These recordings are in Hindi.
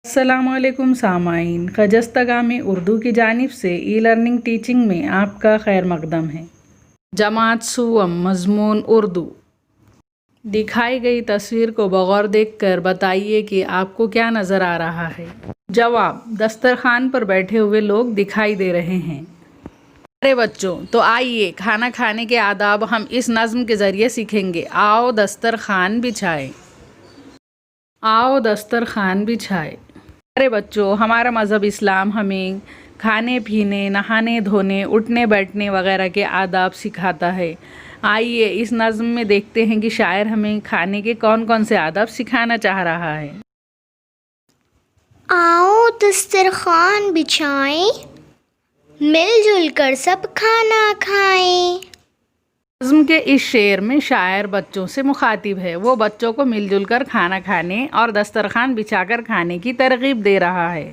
अस्सलामुअलैकुम सामाईन, खजस्तगामी उर्दू की जानिब से ई लर्निंग टीचिंग में आपका खैर मकदम है। जमात सुवम मज़मून उर्दू। दिखाई गई तस्वीर को बगौर देखकर बताइए कि आपको क्या नज़र आ रहा है। जवाब: दस्तरखान पर बैठे हुए लोग दिखाई दे रहे हैं। अरे बच्चों, तो आइए खाना खाने के आदाब हम इस नज़्म के ज़रिए सीखेंगे। आओ दस्तरखान बिछाए, आओ दस्तरखान बिछाए। अरे बच्चों, हमारा मज़हब इस्लाम हमें खाने पीने, नहाने धोने, उठने बैठने वगैरह के आदाब सिखाता है। आइए इस नज़्म में देखते हैं कि शायर हमें खाने के कौन कौन से आदाब सिखाना चाह रहा है। आओ दस्तरखान बिछाएं, मिलजुल कर सब खाना खाएं। नज़्म के इस शेर में शायर बच्चों से मुखातिब है। वो बच्चों को मिलजुल कर खाना खाने और दस्तरखान बिछाकर खाने की तरगीब दे रहा है।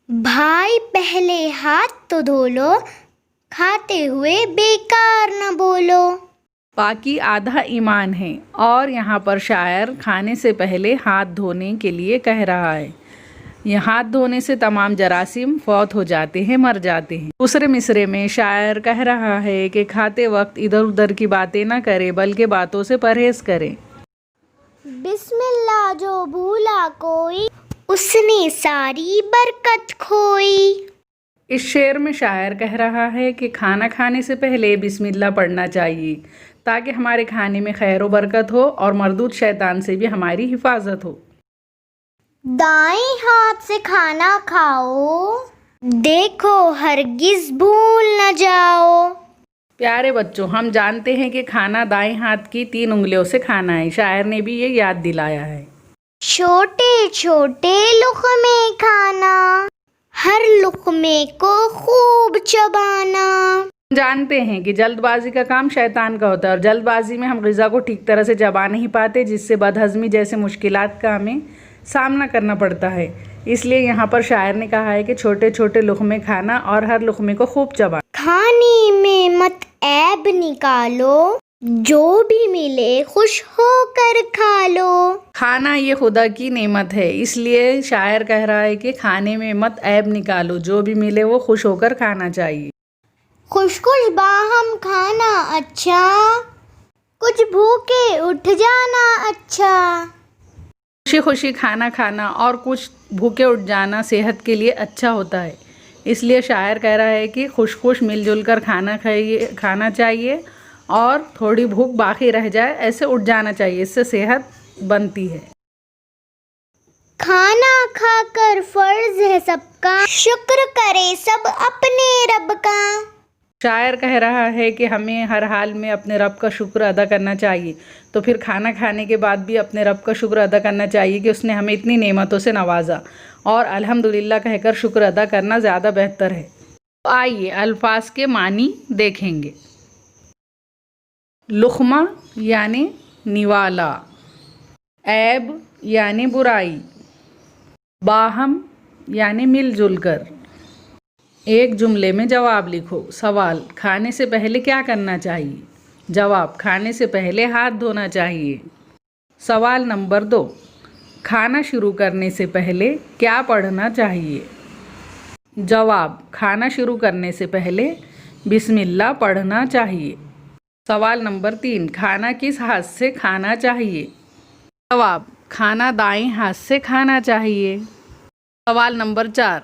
भाई पहले हाथ तो धो लो, खाते हुए बेकार न बोलो। पाकी आधा ईमान है और यहाँ पर शायर खाने से पहले हाथ धोने के लिए कह रहा है। यह हाथ धोने से तमाम जरासीम फौत हो जाते हैं, मर जाते हैं। दूसरे मिसरे में शायर कह रहा है कि खाते वक्त इधर उधर की बातें ना करें, बल्कि बातों से परहेज करें। बिस्मिल्लाह जो भूला कोई, उसने सारी बरकत खोई। इस शेर में शायर कह रहा है कि खाना खाने से पहले बिस्मिल्लाह पढ़ना चाहिए, ताकि हमारे खाने में खैर व बरकत हो और मरदूद शैतान से भी हमारी हिफाजत हो। दाएं हाथ से खाना खाओ, देखो हरगिज भूल न जाओ। प्यारे बच्चों, हम जानते हैं कि खाना दाएं हाथ की 3 उंगलियों से खाना है। शायर ने भी ये याद दिलाया है। छोटे छोटे लुक़मे खाना, हर लुक़मे को खूब चबाना। जानते हैं कि जल्दबाजी का काम शैतान का होता है और जल्दबाजी में हम ग़िज़ा को ठीक तरह से चबा नहीं पाते, जिससे बदहज़मी जैसे मुश्किलात का हमें सामना करना पड़ता है। इसलिए यहाँ पर शायर ने कहा है कि छोटे छोटे लुक़मे खाना और हर लुक़मे को खूब चबाना। खाने में मत ऐब निकालो, जो भी मिले खुश होकर खा लो। खाना ये खुदा की नेमत है, इसलिए शायर कह रहा है कि खाने में मत ऐब निकालो, जो भी मिले वो खुश होकर खाना चाहिए। खुश खुश बाहम खाना अच्छा, कुछ भूखे उठ जाना अच्छा। खुशी खुशी खाना खाना और कुछ भूखे उठ जाना सेहत के लिए अच्छा होता है। इसलिए शायर कह रहा है कि खुश खुश मिलजुल कर खाना चाहिए और थोड़ी भूख बाकी रह जाए ऐसे उठ जाना चाहिए, इससे सेहत बनती है। खाना खाकर फर्ज है सबका, शुक्र करे सब अपने रब का। शायर कह रहा है कि हमें हर हाल में अपने रब का शुक्र अदा करना चाहिए। तो फिर खाना खाने के बाद भी अपने रब का शुक्र अदा करना चाहिए कि उसने हमें इतनी नेमतों से नवाजा, और अल्हम्दुलिल्लाह कहकर शुक्र अदा करना ज़्यादा बेहतर है। तो आइए अल्फाज के मानी देखेंगे। लुक़मा यानी निवाला, ऐब यानी बुराई, बाहम यानी मिलजुल कर। एक जुमले में जवाब लिखो। सवाल: खाने से पहले क्या करना चाहिए? जवाब: खाने से पहले हाथ धोना चाहिए। सवाल नंबर 2: खाना शुरू करने से पहले क्या पढ़ना चाहिए? जवाब: खाना शुरू करने से पहले बिस्मिल्लाह पढ़ना चाहिए। सवाल नंबर 3: खाना किस हाथ से खाना चाहिए? जवाब: खाना दाएं हाथ से खाना चाहिए। सवाल नंबर 4: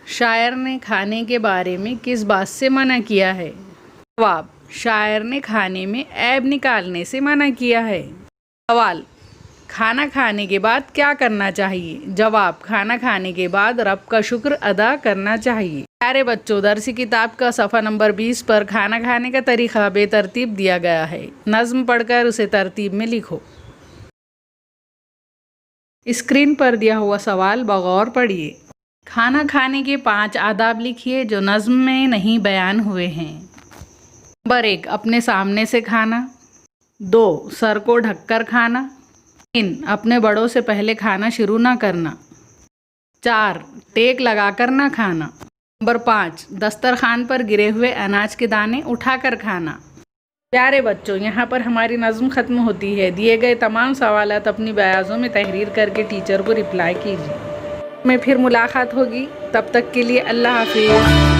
शायर ने खाने के बारे में किस बात से मना किया है? जवाब: शायर ने खाने में ऐब निकालने से मना किया है। सवाल: खाना खाने के बाद क्या करना चाहिए? जवाब: खाना खाने के बाद रब का शुक्र अदा करना चाहिए। प्यारे बच्चों, दरसी किताब का सफ़ा नंबर 20 पर खाना खाने का तरीक़ा बेतरतीब दिया गया है। नज़्म पढ़कर उसे तरतीब में लिखो। स्क्रीन पर दिया हुआ सवाल बगौर पढ़िए। खाना खाने के 5 आदाब लिखिए जो नज़्म में नहीं बयान हुए हैं। नंबर 1: अपने सामने से खाना। 2: सर को ढककर खाना। 3: अपने बड़ों से पहले खाना शुरू ना करना। 4: टेक लगाकर ना खाना। नंबर 5: दस्तरखान पर गिरे हुए अनाज के दाने उठाकर खाना। प्यारे बच्चों, यहाँ पर हमारी नज़्म ख़त्म होती है। दिए गए तमाम सवालात अपनी बयाज़ों में तहरीर करके टीचर को रिप्लाई कीजिए। में फिर मुलाकात होगी, तब तक के लिए अल्लाह हाफिज़।